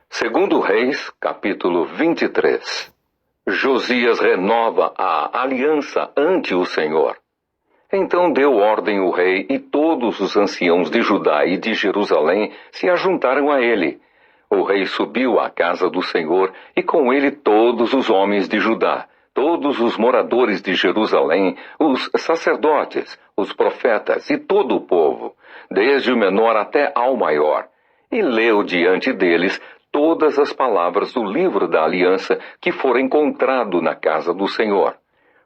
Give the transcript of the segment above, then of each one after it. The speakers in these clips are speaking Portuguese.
Segundo Reis, capítulo 23. Josias renova a aliança ante o Senhor. Então deu ordem o rei, e todos os anciãos de Judá e de Jerusalém se ajuntaram a ele. O rei subiu à casa do Senhor, e com ele todos os homens de Judá, todos os moradores de Jerusalém, os sacerdotes, os profetas e todo o povo, desde o menor até ao maior. E leu diante deles todas as palavras do livro da aliança que fora encontrado na casa do Senhor.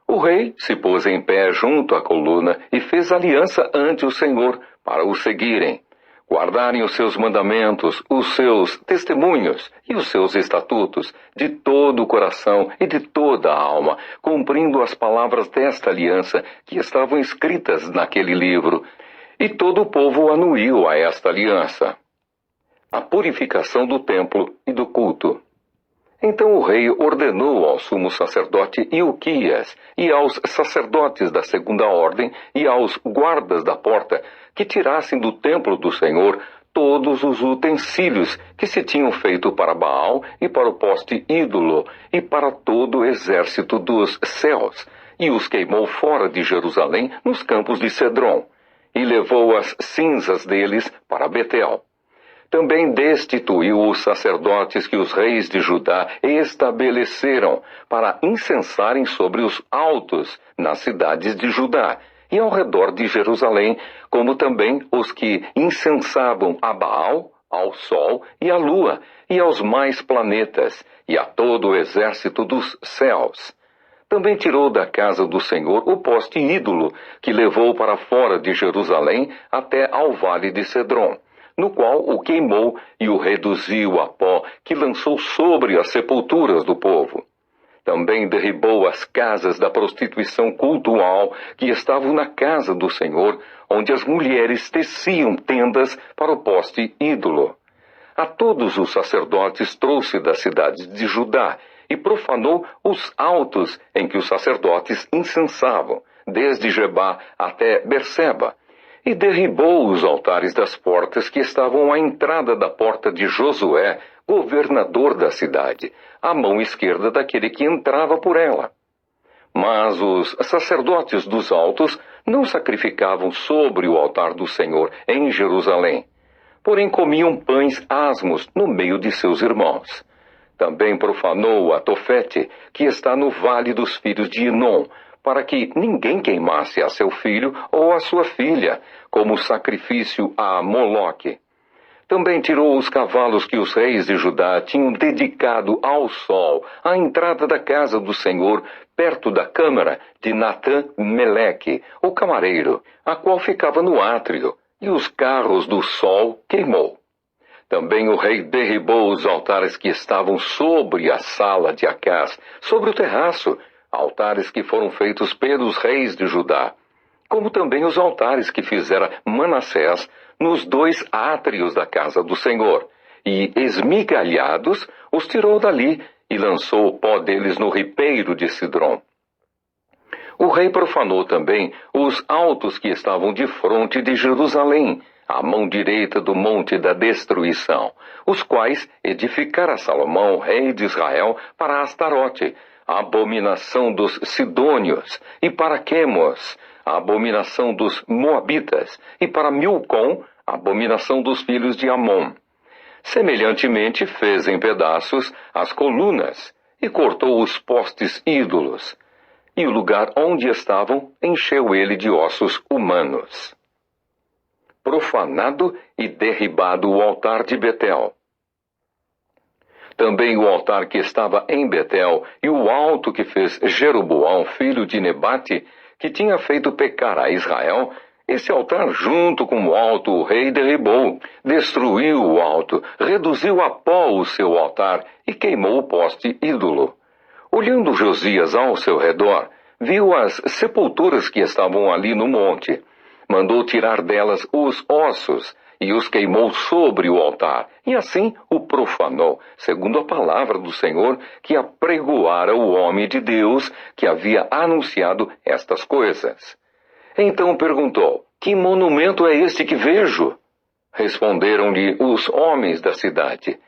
O rei se pôs em pé junto à coluna e fez aliança ante o Senhor para o seguirem, guardarem os seus mandamentos, os seus testemunhos e os seus estatutos de todo o coração e de toda a alma, cumprindo as palavras desta aliança que estavam escritas naquele livro. E todo o povo anuiu a esta aliança. A purificação do templo e do culto. Então o rei ordenou ao sumo sacerdote Ilquias e aos sacerdotes da segunda ordem e aos guardas da porta que tirassem do templo do Senhor todos os utensílios que se tinham feito para Baal e para o poste ídolo e para todo o exército dos céus, e os queimou fora de Jerusalém nos campos de Cedron, e levou as cinzas deles para Betel. Também destituiu os sacerdotes que os reis de Judá estabeleceram para incensarem sobre os altos nas cidades de Judá e ao redor de Jerusalém, como também os que incensavam a Baal, ao sol e à lua, e aos mais planetas, e a todo o exército dos céus. Também tirou da casa do Senhor o poste ídolo, que levou para fora de Jerusalém até ao vale de Cedron, no qual o queimou e o reduziu a pó, que lançou sobre as sepulturas do povo. Também derribou as casas da prostituição cultual que estavam na casa do Senhor, onde as mulheres teciam tendas para o poste ídolo. A todos os sacerdotes trouxe das cidades de Judá e profanou os altos em que os sacerdotes incensavam, desde Gebá até Berseba, e derribou os altares das portas que estavam à entrada da porta de Josué, governador da cidade, à mão esquerda daquele que entrava por ela. Mas os sacerdotes dos altos não sacrificavam sobre o altar do Senhor em Jerusalém, porém comiam pães asmos no meio de seus irmãos. Também profanou a Tofete, que está no vale dos filhos de Inom, para que ninguém queimasse a seu filho ou a sua filha, como sacrifício a Moloque. Também tirou os cavalos que os reis de Judá tinham dedicado ao sol, à entrada da casa do Senhor, perto da câmara de Natã-Meleque, o camareiro, a qual ficava no átrio, e os carros do sol queimou. Também o rei derribou os altares que estavam sobre a sala de Acás, sobre o terraço, altares que foram feitos pelos reis de Judá, como também os altares que fizera Manassés nos 2 átrios da casa do Senhor, e esmigalhados os tirou dali e lançou o pó deles no ribeiro de Cidrom. O rei profanou também os altos que estavam de fronte de Jerusalém, à mão direita do monte da destruição, os quais edificara Salomão, rei de Israel, para Astarote, a abominação dos Sidônios, e para Quemos, a abominação dos Moabitas, e para Milcom, a abominação dos filhos de Amon. Semelhantemente fez em pedaços as colunas, e cortou os postes ídolos, e o lugar onde estavam encheu ele de ossos humanos. Profanado e derribado o altar de Betel. Também o altar que estava em Betel e o alto que fez Jeroboão, filho de Nebate, que tinha feito pecar a Israel, esse altar junto com o alto o rei derribou, destruiu o alto, reduziu a pó o seu altar e queimou o poste ídolo. Olhando Josias ao seu redor, viu as sepulturas que estavam ali no monte. Mandou tirar delas os ossos e os queimou sobre o altar, e assim o profanou, segundo a palavra do Senhor que apregoara o homem de Deus que havia anunciado estas coisas. Então perguntou: que monumento é este que vejo? Responderam-lhe os homens da cidade: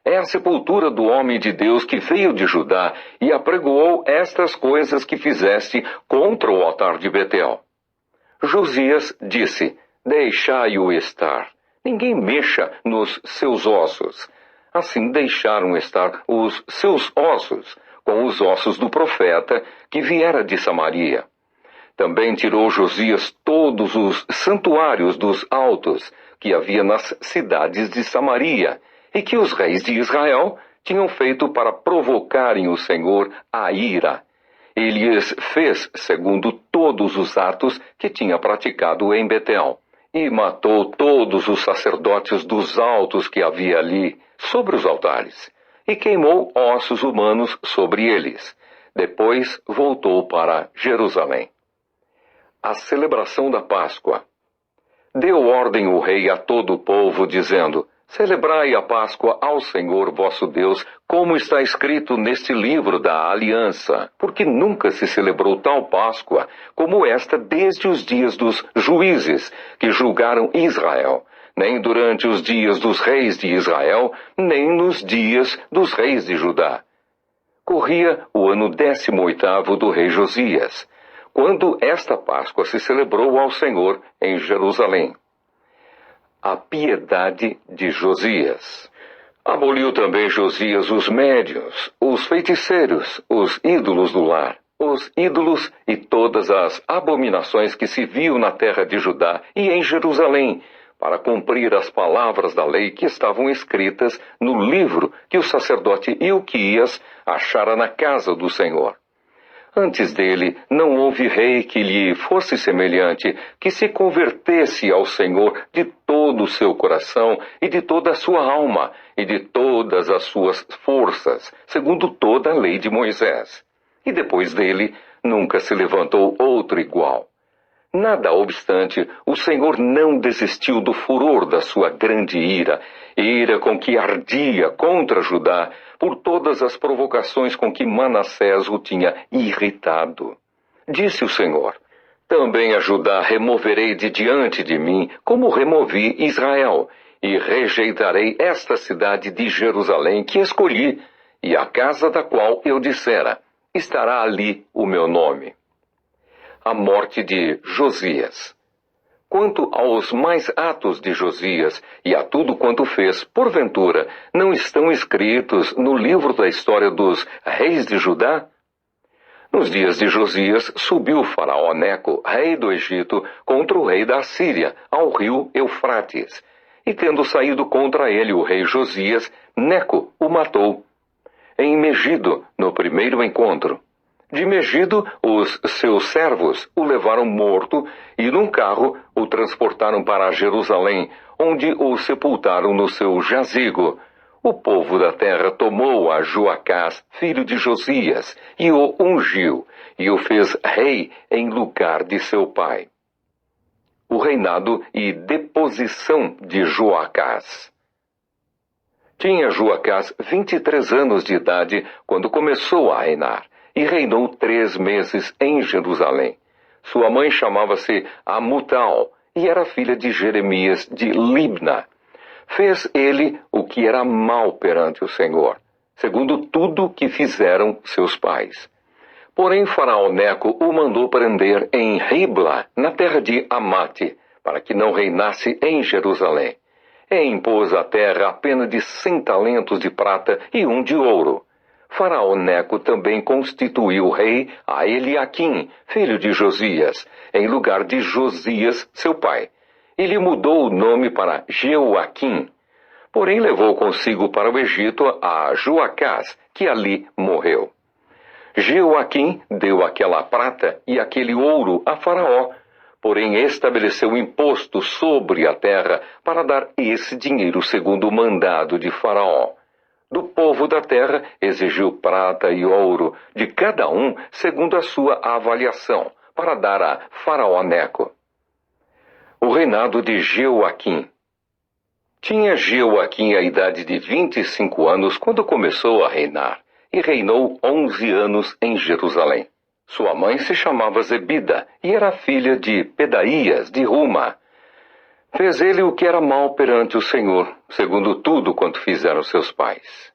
É a sepultura do homem de Deus que veio de Judá e apregoou estas coisas que fizeste contra o altar de Betel. Josias disse: deixai-o estar. Ninguém mexa nos seus ossos. Assim deixaram estar os seus ossos, com os ossos do profeta que viera de Samaria. Também tirou Josias todos os santuários dos altos que havia nas cidades de Samaria, e que os reis de Israel tinham feito para provocarem o Senhor à ira. Ele lhes fez segundo todos os atos que tinha praticado em Betel, e matou todos os sacerdotes dos altos que havia ali, sobre os altares, e queimou ossos humanos sobre eles. Depois voltou para Jerusalém. A celebração da Páscoa. Deu ordem o rei a todo o povo, dizendo: celebrai a Páscoa ao Senhor vosso Deus, como está escrito neste livro da aliança, porque nunca se celebrou tal Páscoa como esta desde os dias dos juízes que julgaram Israel, nem durante os dias dos reis de Israel, nem nos dias dos reis de Judá. Corria o ano 18º do rei Josias, quando esta Páscoa se celebrou ao Senhor em Jerusalém. A piedade de Josias. Aboliu também Josias os médiuns, os feiticeiros, os ídolos do lar, os ídolos e todas as abominações que se viam na terra de Judá e em Jerusalém, para cumprir as palavras da lei que estavam escritas no livro que o sacerdote Ilquias achara na casa do Senhor. Antes dele, não houve rei que lhe fosse semelhante, que se convertesse ao Senhor de todo o seu coração e de toda a sua alma e de todas as suas forças, segundo toda a lei de Moisés. E depois dele, nunca se levantou outro igual. Nada obstante, o Senhor não desistiu do furor da sua grande ira com que ardia contra Judá, por todas as provocações com que Manassés o tinha irritado. Disse o Senhor: também a Judá removerei de diante de mim, como removi Israel, e rejeitarei esta cidade de Jerusalém que escolhi, e a casa da qual eu dissera: estará ali o meu nome. A morte de Josias. Quanto aos mais atos de Josias e a tudo quanto fez, porventura, não estão escritos no livro da história dos reis de Judá? Nos dias de Josias, subiu Faraó Neco, rei do Egito, contra o rei da Assíria, ao rio Eufrates. E tendo saído contra ele o rei Josias, Neco o matou. Em Megido, no primeiro encontro. De Megido, os seus servos o levaram morto e num carro o transportaram para Jerusalém, onde o sepultaram no seu jazigo. O povo da terra tomou a Joacás, filho de Josias, e o ungiu, e o fez rei em lugar de seu pai. O reinado e deposição de Joacás. Tinha Joacás 23 anos de idade quando começou a reinar, e reinou 3 meses em Jerusalém. Sua mãe chamava-se Amutal, e era filha de Jeremias de Libna. Fez ele o que era mal perante o Senhor, segundo tudo que fizeram seus pais. Porém Faraó Neco o mandou prender em Ribla, na terra de Amate, para que não reinasse em Jerusalém. E impôs à terra a pena de 100 talentos de prata e 1 de ouro. Faraó Neco também constituiu rei a Eliaquim, filho de Josias, em lugar de Josias, seu pai. E lhe mudou o nome para Jeoaquim. Porém levou consigo para o Egito a Joacás, que ali morreu. Jeoaquim deu aquela prata e aquele ouro a Faraó, porém estabeleceu imposto sobre a terra para dar esse dinheiro segundo o mandado de Faraó. Do povo da terra exigiu prata e ouro, de cada um segundo a sua avaliação, para dar a Faraó Neco. O reinado de Jeoaquim. Tinha Jeoaquim a idade de 25 anos quando começou a reinar, e reinou 11 anos em Jerusalém. Sua mãe se chamava Zebida, e era filha de Pedaías de Ruma. Fez ele o que era mal perante o Senhor, segundo tudo quanto fizeram seus pais.